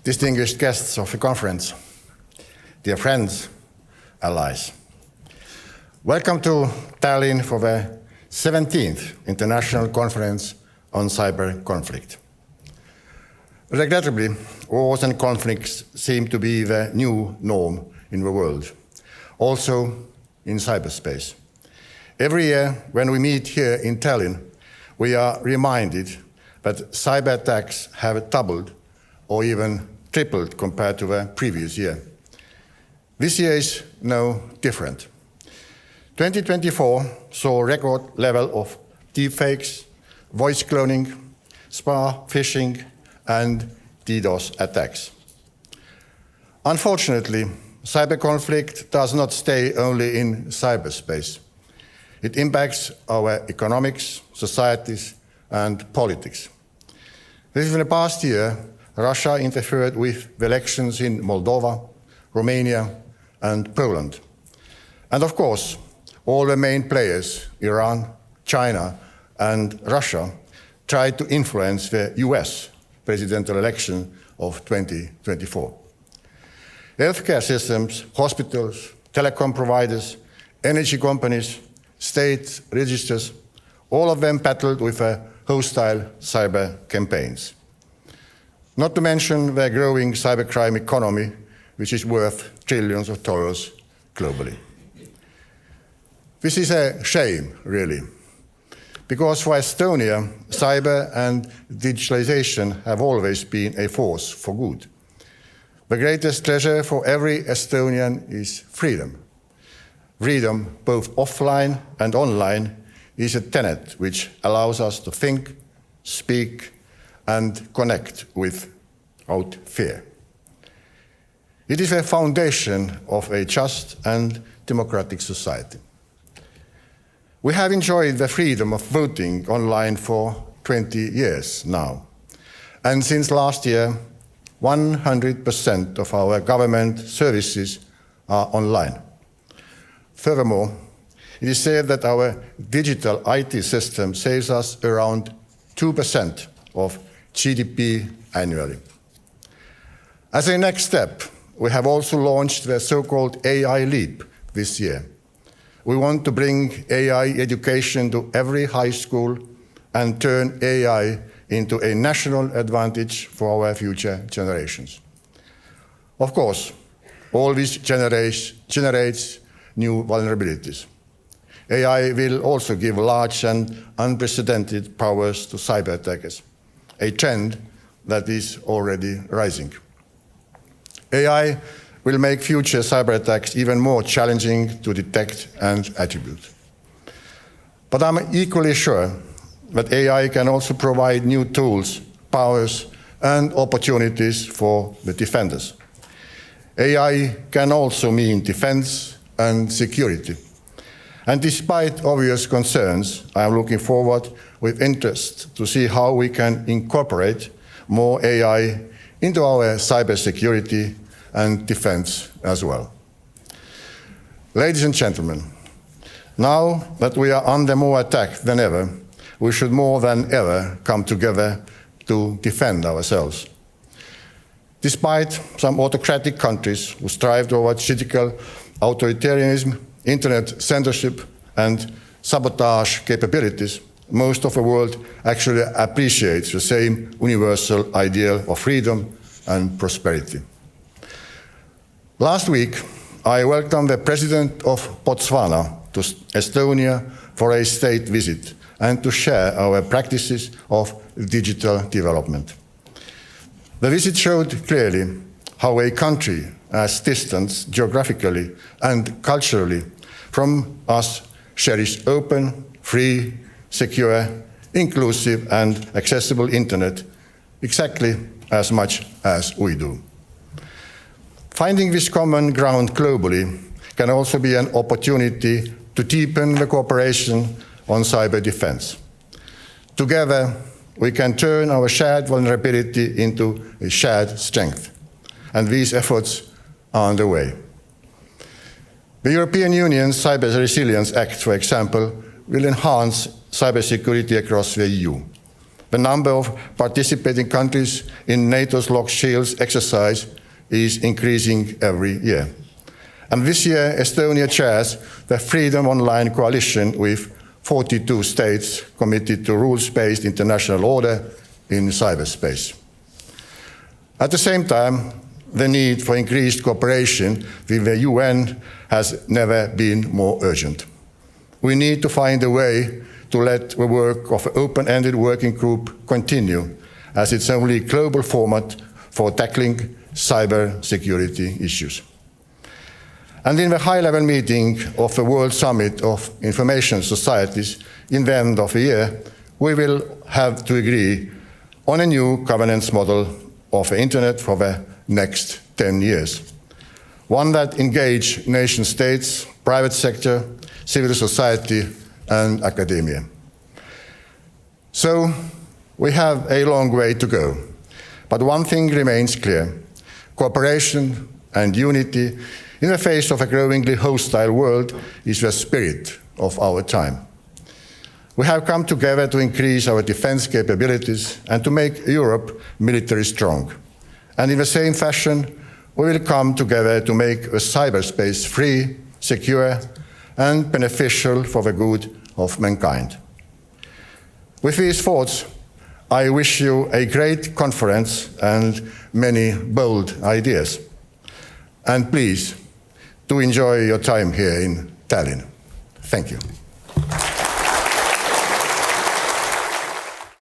distinguished guests of the conference, dear friends, allies. Welcome to Tallinn for the 17th International Conference on Cyber Conflict. Regrettably, wars and conflicts seem to be the new norm in the world, also in cyberspace. Every year when we meet here in Tallinn, we are reminded that cyber attacks have doubled or even tripled compared to the previous year. This year is no different. 2024 saw a record level of deepfakes, voice cloning, spam phishing, and DDoS attacks. Unfortunately, cyber conflict does not stay only in cyberspace. It impacts our economics, societies, and politics. Within the past year, Russia interfered with the elections in Moldova, Romania, and Poland. And of course, all the main players, Iran, China, and Russia, tried to influence the US presidential election of 2024. Healthcare systems, hospitals, telecom providers, energy companies, state registers, all of them battled with hostile cyber campaigns. Not to mention the growing cybercrime economy, which is worth trillions of dollars globally. This is a shame, really, because for Estonia, cyber and digitalization have always been a force for good. The greatest treasure for every Estonian is freedom. Freedom, both offline and online, is a tenet which allows us to think, speak, and connect without fear. It is a foundation of a just and democratic society. We have enjoyed the freedom of voting online for 20 years now. And since last year, 100% of our government services are online. Furthermore, it is said that our digital IT system saves us around 2% of GDP annually. As a next step, we have also launched the so-called AI Leap this year. We want to bring AI education to every high school and turn AI into a national advantage for our future generations. Of course, all this generates new vulnerabilities. AI will also give large and unprecedented powers to cyber attackers, a trend that is already rising. AI will make future cyber attacks even more challenging to detect and attribute. But I'm equally sure that AI can also provide new tools, powers, and opportunities for the defenders. AI can also mean defense and security. And despite obvious concerns, I am looking forward with interest to see how we can incorporate more AI into our cybersecurity and defense as well. Ladies and gentlemen, now that we are under more attack than ever, we should more than ever come together to defend ourselves. Despite some autocratic countries who strive towards digital authoritarianism, internet censorship, and sabotage capabilities, most of the world actually appreciates the same universal ideal of freedom and prosperity. Last week, I welcomed the President of Botswana to Estonia for a state visit and to share our practices of digital development. The visit showed clearly how a country as distant geographically and culturally from us shares open, free, secure, inclusive, and accessible internet exactly as much as we do. Finding this common ground globally can also be an opportunity to deepen the cooperation on cyber defense. Together, we can turn our shared vulnerability into a shared strength, and these efforts are underway. The European Union's Cyber Resilience Act, for example, will enhance cybersecurity across the EU. The number of participating countries in NATO's Locked Shields exercise is increasing every year. And this year, Estonia chairs the Freedom Online Coalition with 42 states committed to rules-based international order in cyberspace. At the same time, the need for increased cooperation with the UN has never been more urgent. We need to find a way to let the work of an open-ended working group continue, as it's only global format for tackling cyber security issues. And in the high-level meeting of the World Summit of Information Societies in the end of the year, we will have to agree on a new governance model of the Internet for the next 10 years. One that engages nation-states, private sector, civil society, and academia. So, we have a long way to go. But one thing remains clear: cooperation and unity in the face of a growingly hostile world is the spirit of our time. We have come together to increase our defense capabilities and to make Europe military strong. And in the same fashion, we will come together to make the cyberspace free, secure, and beneficial for the good of mankind. With these thoughts, I wish you a great conference and many bold ideas. And please, do enjoy your time here in Tallinn. Thank you.